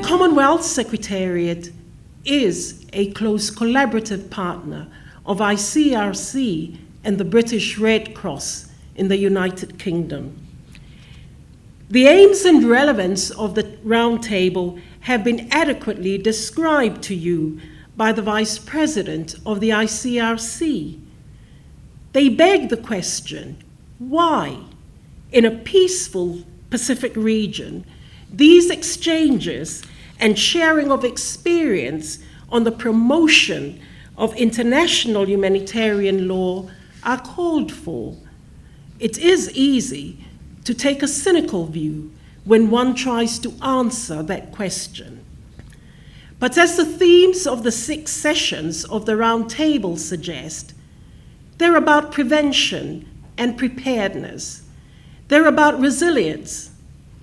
Commonwealth Secretariat is a close collaborative partner of ICRC and the British Red Cross in the United Kingdom. The aims and relevance of the Roundtable have been adequately described to you by the Vice President of the ICRC. They beg the question, why, in a peaceful Pacific region, these exchanges and sharing of experience on the promotion of international humanitarian law are called for? It is easy to take a cynical view when one tries to answer that question. But as the themes of the 6 sessions of the Roundtable suggest, they're about prevention and preparedness. They're about resilience,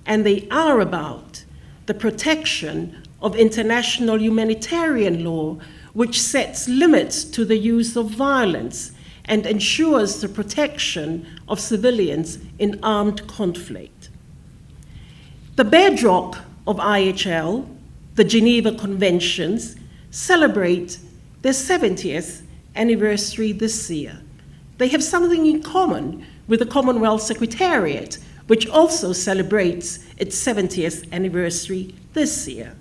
and they are about the protection of international humanitarian law, which sets limits to the use of violence and ensures the protection of civilians in armed conflict. The bedrock of IHL, the Geneva Conventions, celebrate their 70th anniversary this year. They have something in common with the Commonwealth Secretariat, which also celebrates its 70th anniversary this year.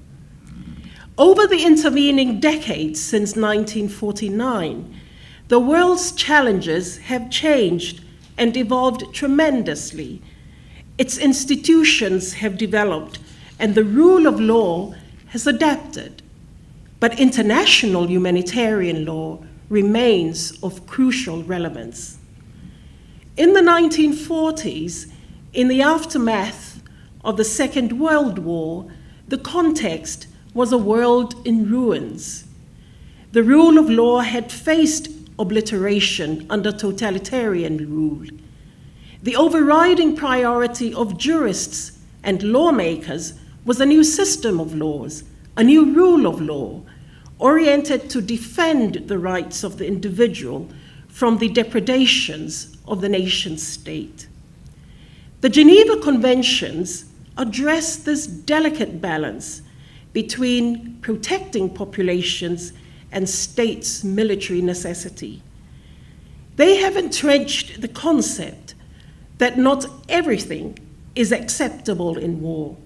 Over the intervening decades since 1949, the world's challenges have changed and evolved tremendously. Its institutions have developed, and the rule of law has adapted. But international humanitarian law remains of crucial relevance. In the 1940s, in the aftermath of the Second World War, the context was a world in ruins. The rule of law had faced obliteration under totalitarian rule. The overriding priority of jurists and lawmakers was a new system of laws, a new rule of law, oriented to defend the rights of the individual from the depredations of the nation state. The Geneva Conventions address this delicate balance between protecting populations and states' military necessity. They have entrenched the concept that not everything is acceptable in war,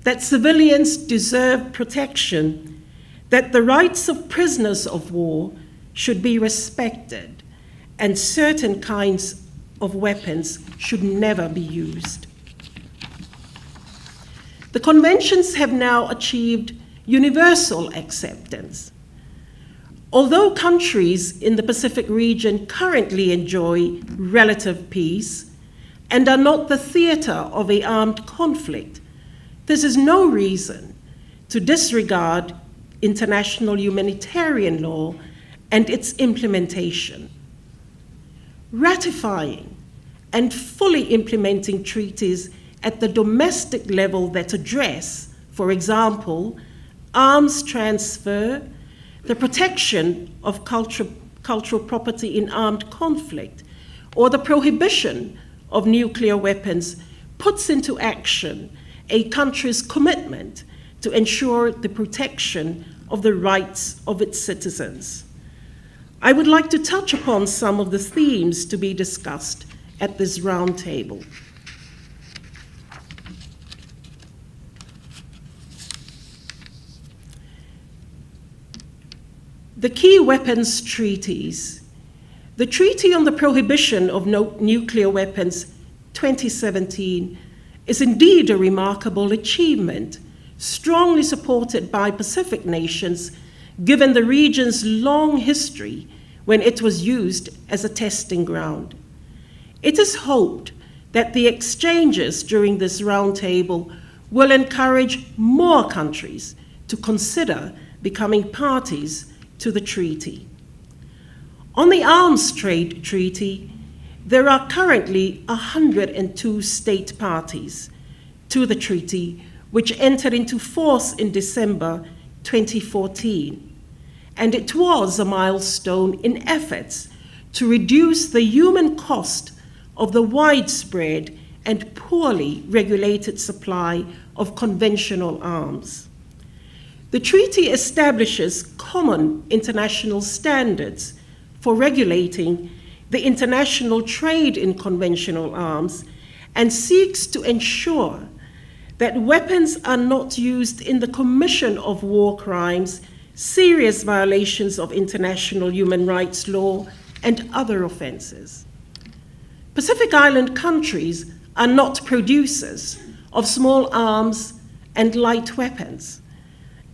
that civilians deserve protection, that the rights of prisoners of war should be respected, and certain kinds of weapons should never be used. The conventions have now achieved universal acceptance. Although countries in the Pacific region currently enjoy relative peace and are not the theater of an armed conflict, this is no reason to disregard international humanitarian law and its implementation. Ratifying and fully implementing treaties at the domestic level that address, for example, arms transfer, the protection of cultural property in armed conflict, or the prohibition of nuclear weapons, puts into action a country's commitment to ensure the protection of the rights of its citizens. I would like to touch upon some of the themes to be discussed at this roundtable. The key weapons treaties. The Treaty on the Prohibition of Nuclear Weapons, 2017, is indeed a remarkable achievement, strongly supported by Pacific nations, given the region's long history when it was used as a testing ground. It is hoped that the exchanges during this roundtable will encourage more countries to consider becoming parties to the treaty. On the Arms Trade Treaty, there are currently 102 state parties to the treaty, which entered into force in December 2014. And it was a milestone in efforts to reduce the human cost of the widespread and poorly regulated supply of conventional arms. The treaty establishes common international standards for regulating the international trade in conventional arms and seeks to ensure that weapons are not used in the commission of war crimes, serious violations of international human rights law, and other offenses. Pacific Island countries are not producers of small arms and light weapons.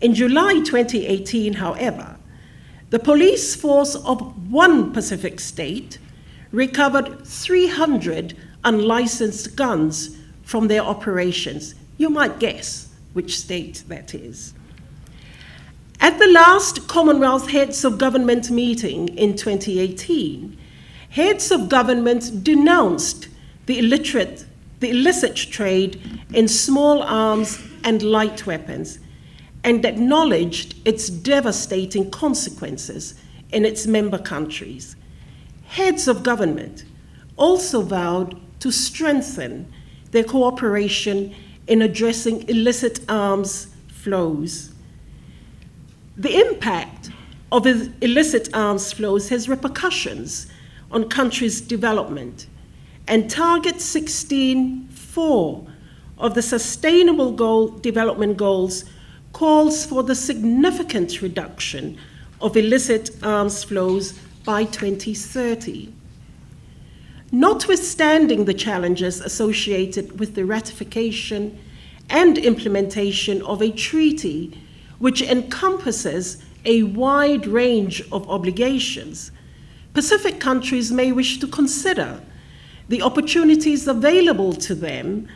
In July 2018, however, the police force of one Pacific state recovered 300 unlicensed guns from their operations. You might guess which state that is. At the last Commonwealth Heads of Government meeting in 2018, heads of government denounced the illicit trade in small arms and light weapons and acknowledged its devastating consequences in its member countries. Heads of government also vowed to strengthen their cooperation in addressing illicit arms flows. The impact of illicit arms flows has repercussions on countries' development, and Target 16.4 of the Sustainable Development Goals calls for the significant reduction of illicit arms flows by 2030. Notwithstanding the challenges associated with the ratification and implementation of a treaty which encompasses a wide range of obligations, Pacific countries may wish to consider the opportunities available to them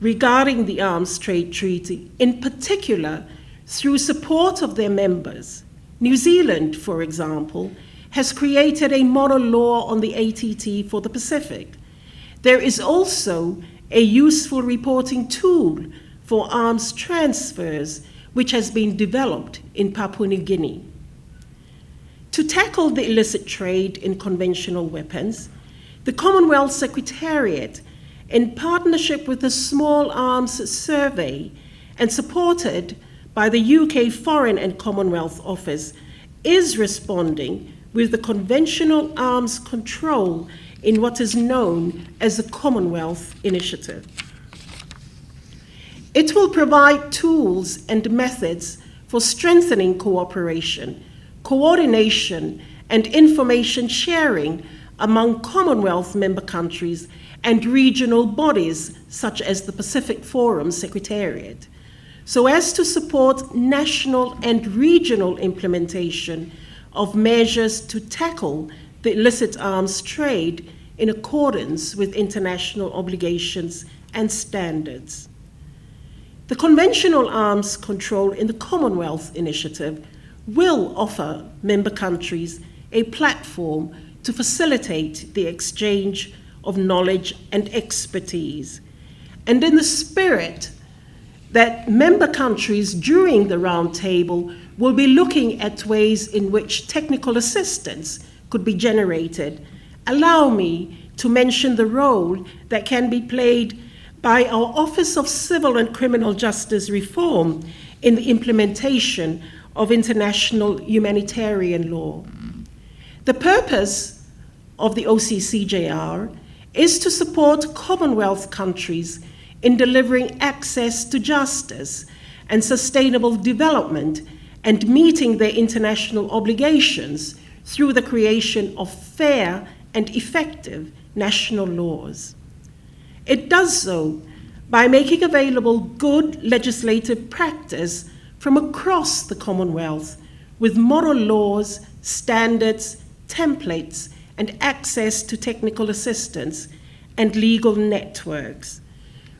regarding the Arms Trade Treaty, in particular through support of their members. New Zealand, for example, has created a model law on the ATT for the Pacific. There is also a useful reporting tool for arms transfers, which has been developed in Papua New Guinea. To tackle the illicit trade in conventional weapons, the Commonwealth Secretariat, in partnership with the Small Arms Survey and supported by the UK Foreign and Commonwealth Office, is responding with the conventional arms control in what is known as the Commonwealth Initiative. It will provide tools and methods for strengthening cooperation, coordination, and information sharing among Commonwealth member countries and regional bodies such as the Pacific Forum Secretariat, so as to support national and regional implementation of measures to tackle the illicit arms trade in accordance with international obligations and standards. The conventional arms control in the Commonwealth Initiative will offer member countries a platform to facilitate the exchange of knowledge and expertise. And in the spirit that member countries during the roundtable will be looking at ways in which technical assistance could be generated, allow me to mention the role that can be played by our Office of Civil and Criminal Justice Reform in the implementation of international humanitarian law. The purpose of the OCCJR is to support Commonwealth countries in delivering access to justice and sustainable development and meeting their international obligations through the creation of fair and effective national laws. It does so by making available good legislative practice from across the Commonwealth with model laws, standards, templates, and access to technical assistance and legal networks.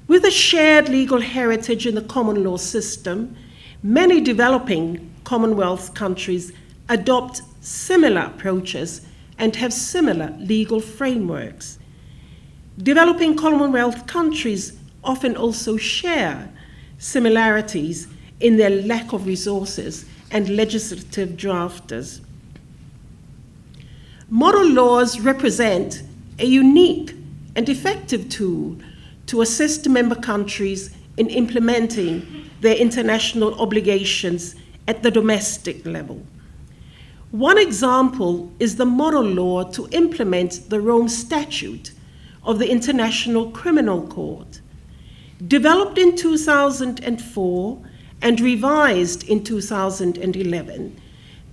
With a shared legal heritage in the common law system, many developing Commonwealth countries adopt similar approaches and have similar legal frameworks. Developing Commonwealth countries often also share similarities in their lack of resources and legislative drafters. Model laws represent a unique and effective tool to assist member countries in implementing their international obligations at the domestic level. One example is the model law to implement the Rome Statute of the International Criminal Court. Developed in 2004 and revised in 2011,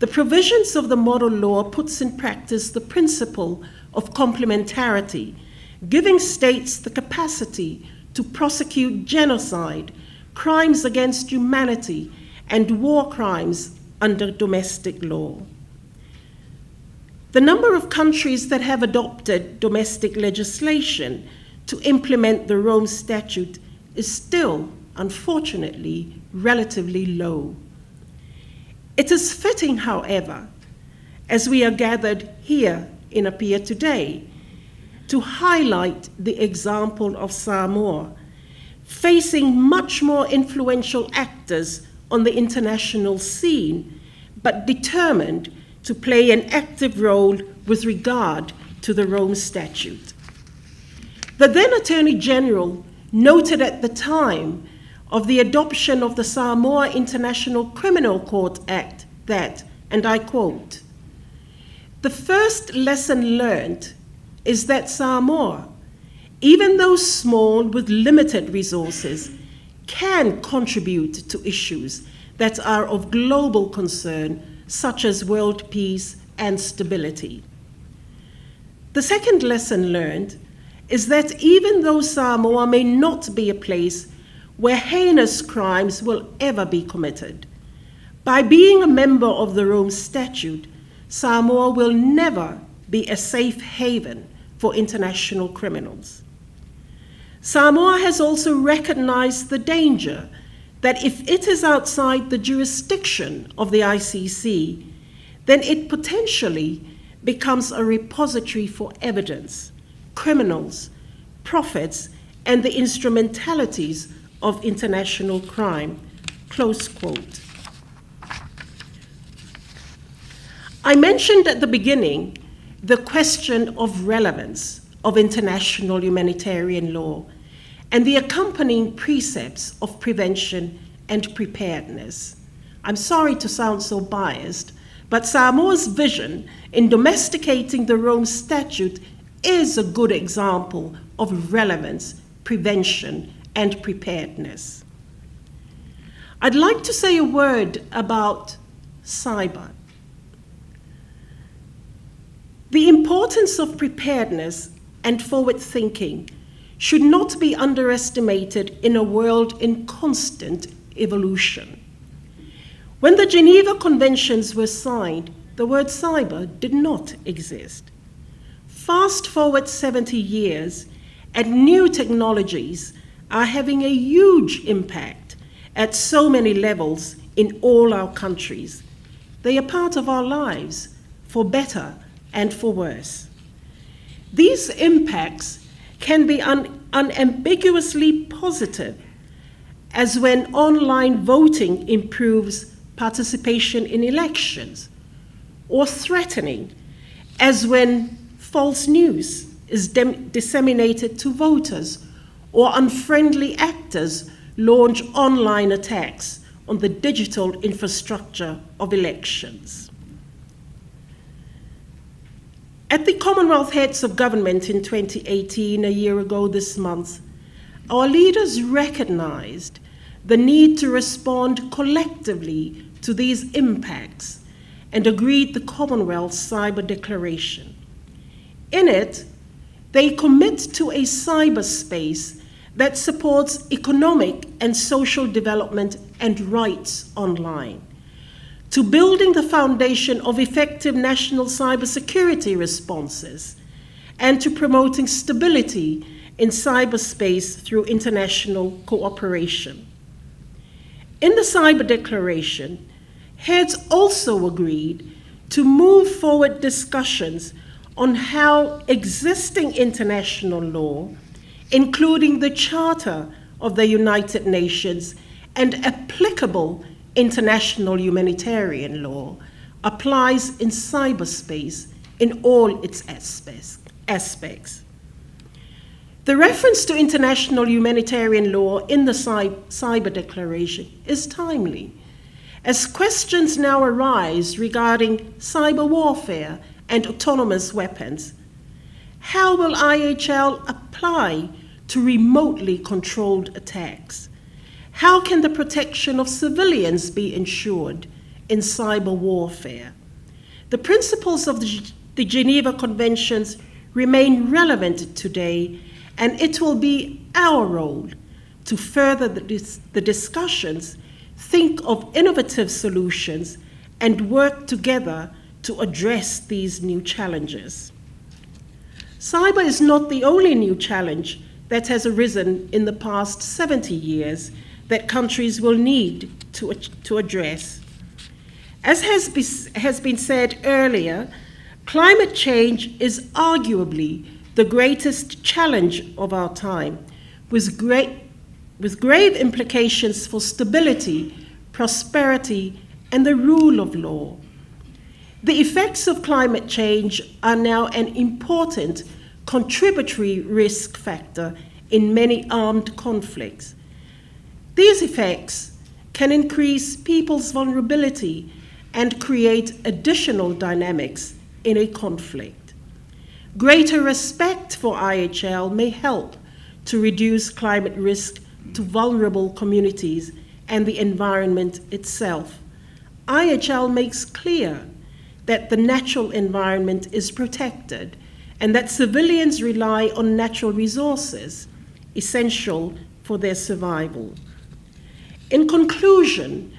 the provisions of the model law puts in practice the principle of complementarity, giving states the capacity to prosecute genocide, crimes against humanity, and war crimes under domestic law. The number of countries that have adopted domestic legislation to implement the Rome Statute is still, unfortunately, relatively low. It is fitting, however, as we are gathered here in Apia today, to highlight the example of Samoa, facing much more influential actors on the international scene, but determined to play an active role with regard to the Rome Statute. The then Attorney General noted at the time of the adoption of the Samoa International Criminal Court Act that, and I quote, "The first lesson learned is that Samoa, even though small with limited resources, can contribute to issues that are of global concern, such as world peace and stability. The second lesson learned is that even though Samoa may not be a place where heinous crimes will ever be committed, by being a member of the Rome Statute, Samoa will never be a safe haven for international criminals. Samoa has also recognized the danger that if it is outside the jurisdiction of the ICC, then it potentially becomes a repository for evidence, criminals, profits, and the instrumentalities of international crime." Close quote. I mentioned at the beginning the question of relevance of international humanitarian law and the accompanying precepts of prevention and preparedness. I'm sorry to sound so biased, but Samoa's vision in domesticating the Rome Statute is a good example of relevance, prevention, and preparedness. I'd like to say a word about cyber. The importance of preparedness and forward thinking should not be underestimated in a world in constant evolution. When the Geneva Conventions were signed, the word cyber did not exist. Fast forward 70 years, and new technologies are having a huge impact at so many levels in all our countries. They are part of our lives, for better and for worse. These impacts can be unambiguously positive, as when online voting improves participation in elections, or threatening, as when false news is disseminated to voters, or unfriendly actors launch online attacks on the digital infrastructure of elections. At the Commonwealth Heads of Government in 2018, a year ago this month, our leaders recognized the need to respond collectively to these impacts and agreed the Commonwealth's Cyber Declaration. In it, they commit to a cyberspace that supports economic and social development and rights online, to building the foundation of effective national cybersecurity responses, and to promoting stability in cyberspace through international cooperation. In the Cyber Declaration, heads also agreed to move forward discussions on how existing international law, including the Charter of the United Nations and applicable international humanitarian law, applies in cyberspace in all its aspects. The reference to international humanitarian law in the Cyber Declaration is timely, as questions now arise regarding cyber warfare and autonomous weapons. How will IHL apply to remotely controlled attacks? How can the protection of civilians be ensured in cyber warfare? The principles of the Geneva Conventions remain relevant today, and it will be our role to further the discussions, think of innovative solutions, and work together to address these new challenges. Cyber is not the only new challenge that has arisen in the past 70 years that countries will need to address. As has been said earlier, climate change is arguably the greatest challenge of our time, with grave implications for stability, prosperity, and the rule of law. The effects of climate change are now an important contributory risk factor in many armed conflicts. These effects can increase people's vulnerability and create additional dynamics in a conflict. Greater respect for IHL may help to reduce climate risk to vulnerable communities and the environment itself. IHL makes clear that the natural environment is protected and that civilians rely on natural resources essential for their survival. In conclusion,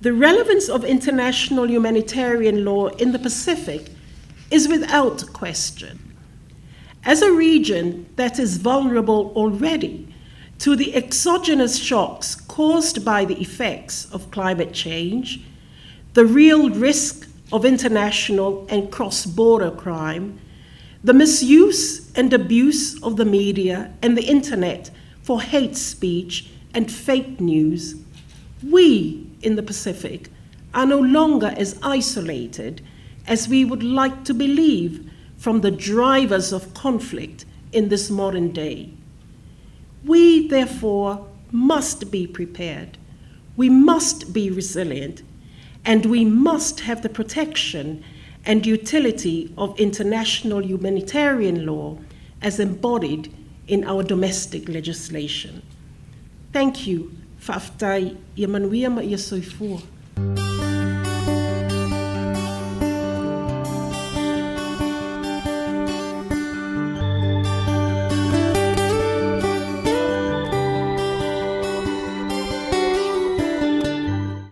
the relevance of international humanitarian law in the Pacific is without question. As a region that is vulnerable already to the exogenous shocks caused by the effects of climate change, the real risk of international and cross-border crime, the misuse and abuse of the media and the internet for hate speech and fake news, we in the Pacific are no longer as isolated as we would like to believe from the drivers of conflict in this modern day. We, therefore, must be prepared, we must be resilient, and we must have the protection and utility of international humanitarian law as embodied in our domestic legislation. Thank you. Whaafetai ia manuia ma ia soifua.